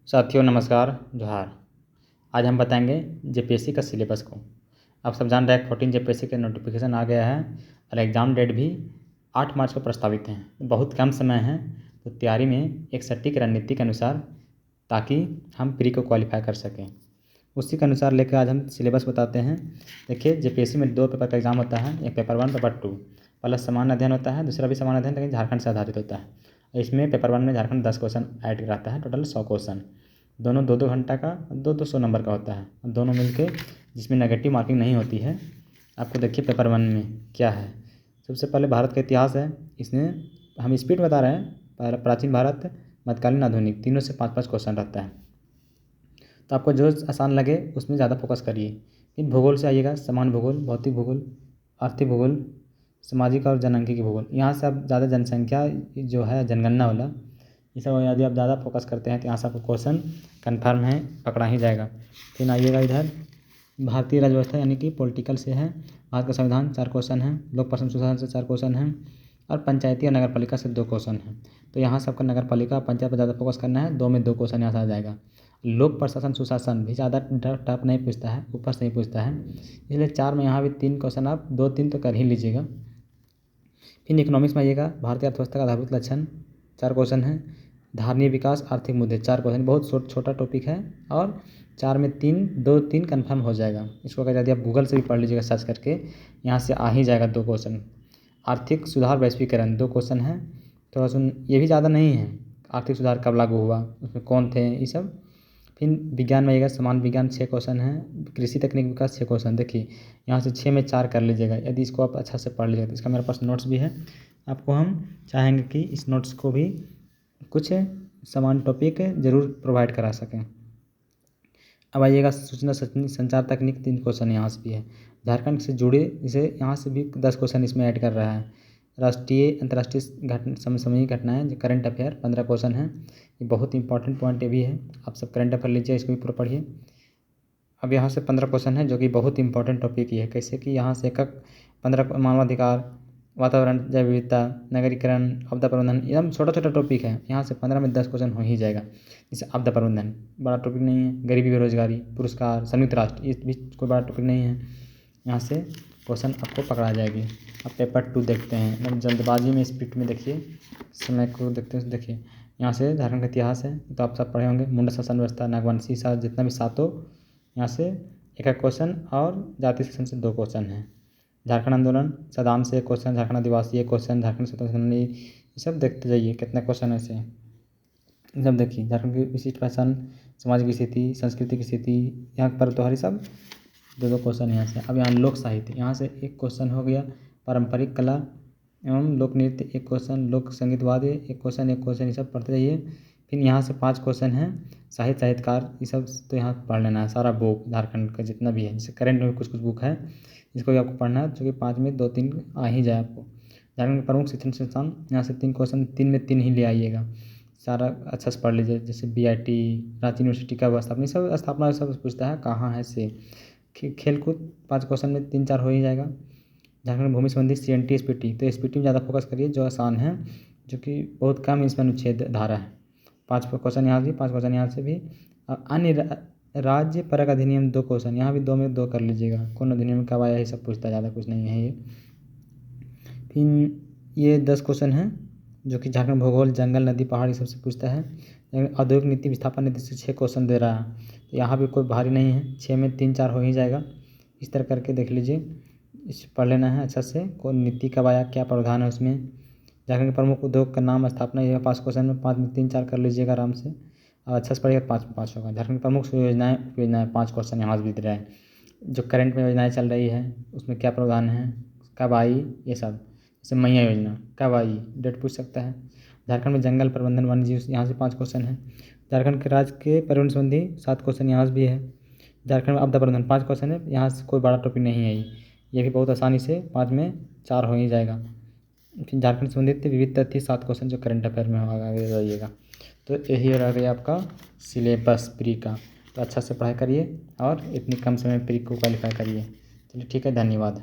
साथियों नमस्कार जोहार। आज हम बताएंगे जेपीएससी का सिलेबस को। आप सब जान रहे हैं 14 जेपीएससी का नोटिफिकेशन आ गया है और एग्ज़ाम डेट भी 8 मार्च को प्रस्तावित है। बहुत कम समय है, तो तैयारी में एक सटीक रणनीति के अनुसार, ताकि हम प्री को क्वालिफाई कर सकें, उसी के अनुसार लेकर आज हम सिलेबस बताते हैं। देखिए, जेपीएससी में 2 पेपर का एग्ज़ाम होता है, एक पेपर 1 पेपर 2। पहला सामान्य अध्ययन होता है, दूसरा भी सामान्य अध्ययन लेकिन झारखंड से आधारित होता है। इसमें पेपर 1 में झारखंड 10 क्वेश्चन ऐड रहता है, टोटल 100 क्वेश्चन। दोनों 2-2 घंटा का 2-2 नंबर का होता है, दोनों मिलके, जिसमें नेगेटिव मार्किंग नहीं होती है। आपको देखिए पेपर 1 में क्या है। सबसे पहले भारत का इतिहास है, इसमें हम स्पीड बता रहे हैं। प्राचीन भारत, मध्यकालीन, आधुनिक, तीनों से 5-5 क्वेश्चन रहता है, तो आपको जो आसान लगे उसमें ज़्यादा फोकस करिए। फिर भूगोल से आइएगा, सामान्य भूगोल, भौतिक भूगोल, आर्थिक भूगोल, सामाजिक और जनसांख्यिकी भूगोल। यहाँ से आप ज़्यादा जनसंख्या जो है, जनगणना वाला, ये सब यदि आप ज़्यादा फोकस करते हैं तो यहाँ से आपको क्वेश्चन कन्फर्म है, पकड़ा ही जाएगा। फिर आइएगा इधर, भारतीय राज्य व्यवस्था यानी कि पॉलिटिकल से है। भारत का संविधान 4 क्वेश्चन है, लोक प्रशासन सुशासन से 4 क्वेश्चन हैं, और पंचायती और नगर पालिका से 2 क्वेश्चन हैं। तो यहाँ से आपका नगर पालिका और पंचायत पर ज़्यादा फोकस करना है, 2 में 2 क्वेश्चन यहाँ से आ जाएगा। लोक प्रशासन सुशासन भी ज़्यादा टफ नहीं पूछता है, ऊपर से ही पूछता है, इसलिए 4 में यहाँ भी 3 क्वेश्चन आप 2-3 तो कर ही लीजिएगा। फिर इकोनॉमिक्स में आइएगा, भारतीय अर्थव्यवस्था का आधारभूत लक्षण 4 क्वेश्चन है, धारणीय विकास, आर्थिक मुद्दे 4 क्वेश्चन, बहुत छोटा टॉपिक है, और 4 में 2-3 कन्फर्म हो जाएगा। इसको अगर यदि आप गूगल से भी पढ़ लीजिएगा सर्च करके, यहाँ से आ ही जाएगा 2 क्वेश्चन। आर्थिक सुधार वैश्वीकरण 2 क्वेश्चन है, थोड़ा सुन, ये भी ज़्यादा नहीं है। आर्थिक सुधार कब लागू हुआ, उसमें कौन थे, ये सब। फिर विज्ञान में आइएगा, सामान्य विज्ञान 6 क्वेश्चन है, कृषि तकनीक विकास 6 क्वेश्चन। देखिए यहाँ से 6 में 4 कर लीजिएगा, यदि इसको आप अच्छा से पढ़ लीजिएगा। तो इसका मेरे पास नोट्स भी है, आपको हम चाहेंगे कि इस नोट्स को भी कुछ समान टॉपिक ज़रूर प्रोवाइड करा सकें। अब आइएगा, सूचना संचार तकनीक 3 क्वेश्चन यहाँ से भी है, झारखंड से जुड़े, इसे यहाँ से भी 10 क्वेश्चन इसमें ऐड कर रहा है। राष्ट्रीय अंतर्राष्ट्रीय समसामयिक घटनाएं, जो करंट अफेयर 15 क्वेश्चन है। ये बहुत इंपॉर्टेंट पॉइंट ये भी है, आप सब करंट अफेयर लीजिए, इसको भी पूरा पढ़िए। अब यहाँ से 15 क्वेश्चन है, जो कि बहुत इंपॉर्टेंट टॉपिक ही है। कैसे कि यहाँ से 15 मानवाधिकार, वातावरण, जैव विविधता, नगरीकरण, आपदा प्रबंधन, एकदम छोटा टॉपिक है। यहाँ से 15 में 10 क्वेश्चन हो ही जाएगा। जैसे आपदा प्रबंधन बड़ा टॉपिक नहीं है, गरीबी बेरोजगारी, पुरस्कार, संयुक्त राष्ट्र, ये भी कोई बड़ा टॉपिक नहीं है। यहाँ से क्वेश्चन आपको पकड़ा जाएगी। अब पेपर 2 देखते हैं, मतलब जल्दबाजी में, स्पीड में देखिए, समय को देखते हैं। देखिए यहाँ से झारखंड का इतिहास है, तो आप सब पढ़े होंगे। मुंडा शासन व्यवस्था, नागवंशी शासन, जितना भी 7 यहाँ से एक क्वेश्चन, और जाति शासन से 2 क्वेश्चन हैं। झारखंड आंदोलन, सदाम से 1 क्वेश्चन, झारखंड आदिवासी 1 क्वेश्चन, झारखंड स्वतंत्र सेनानी, ये सब देखते जाइए कितने क्वेश्चन ऐसे हैं। जब देखिए झारखंड की विशिष्ट पहचान, समाज की स्थिति, संस्कृति की स्थिति, यहाँ पर त्योहारी सब 2-2 क्वेश्चन यहाँ से। अब यहाँ लोक साहित्य, यहाँ से 1 क्वेश्चन हो गया। पारंपरिक कला एवं लोक नृत्य 1 क्वेश्चन, लोक संगीत वाद्य 1 क्वेश्चन, 1 क्वेश्चन, ये सब पढ़ते जाइए। फिर यहाँ से 5 क्वेश्चन हैं, साहित्यकार, ये सब तो यहाँ पढ़ लेना है सारा बुक झारखंड का जितना भी है। जैसे करंट में भी कुछ बुक है, इसको भी आपको पढ़ना है, जो कि 5 में 2-3 आ ही जाए आपको। झारखंड के प्रमुख शिक्षण संस्थान, यहाँ से 3 क्वेश्चन, 3 में 3 ही ले आइएगा। सारा अच्छा से पढ़ लीजिए। जैसे बीआईटी, रांची यूनिवर्सिटी का स्थापना, सब स्थापना सब पूछता है कहाँ है से। खेलकूद 5 क्वेश्चन में 3-4 हो ही जाएगा। झारखंड भूमि संबंधी सीएनटी एसपीटी, तो एसपीटी में ज़्यादा फोकस करिए, जो आसान है, जो कि बहुत कम इसमें अनुच्छेद धारा है। 5 क्वेश्चन यहाँ से, 5 क्वेश्चन यहाँ से भी। अन्य राज्य परक अधिनियम 2 क्वेश्चन, यहाँ भी 2 में 2 कर लीजिएगा। कौन अधिनियम कब आया, ये सब पूछता है, ज़्यादा कुछ नहीं है ये। फिर ये 10 क्वेश्चन हैं, जो कि झारखंड भूगोल, जंगल, नदी, पहाड़, ये सबसे पूछता है। औद्योगिक नीति, विस्थापन नीति से 6 क्वेश्चन दे रहा है, तो यहाँ भी कोई भारी नहीं है, 6 में 3-4 हो ही जाएगा। इस तरह करके देख लीजिए, इस पढ़ लेना है अच्छा से। कौन नीति कब आया, क्या प्रावधान है उसमें। झारखंड के प्रमुख उद्योग का नाम, स्थापना, ये 5 क्वेश्चन में 5 में 3-4 कर लीजिएगा आराम से, और अच्छा से पढ़िएगा, 5 में 5 होगा। झारखंड की प्रमुख योजनाएं 5 क्वेश्चन यहाँ से भी दे रहा है। जो करंट में योजनाएं चल रही है, उसमें क्या प्रावधान है, कब आई, ये सब। जैसे मैया योजना कब आई, डेट पूछ सकता है। झारखंड में जंगल प्रबंधन, वन्य जीव, यहाँ से 5 क्वेश्चन है। झारखंड के राज्य के पर्यावरण संबंधी 7 क्वेश्चन यहाँ से भी है। झारखंड में आपदा प्रबंधन 5 क्वेश्चन है, यहाँ से कोई बड़ा टॉपिक नहीं है, ये भी बहुत आसानी से 5 में 4 हो ही जाएगा। फिर झारखंड संबंधित विविध तथ्य 7 क्वेश्चन, जो करंट अफेयर में होगा, आगे जाइएगा। तो यही रह गया आपका सिलेबस प्री का। तो अच्छा से पढ़ाई करिए और इतनी कम समय में प्री को क्वालिफाई करिए। चलिए ठीक है, धन्यवाद।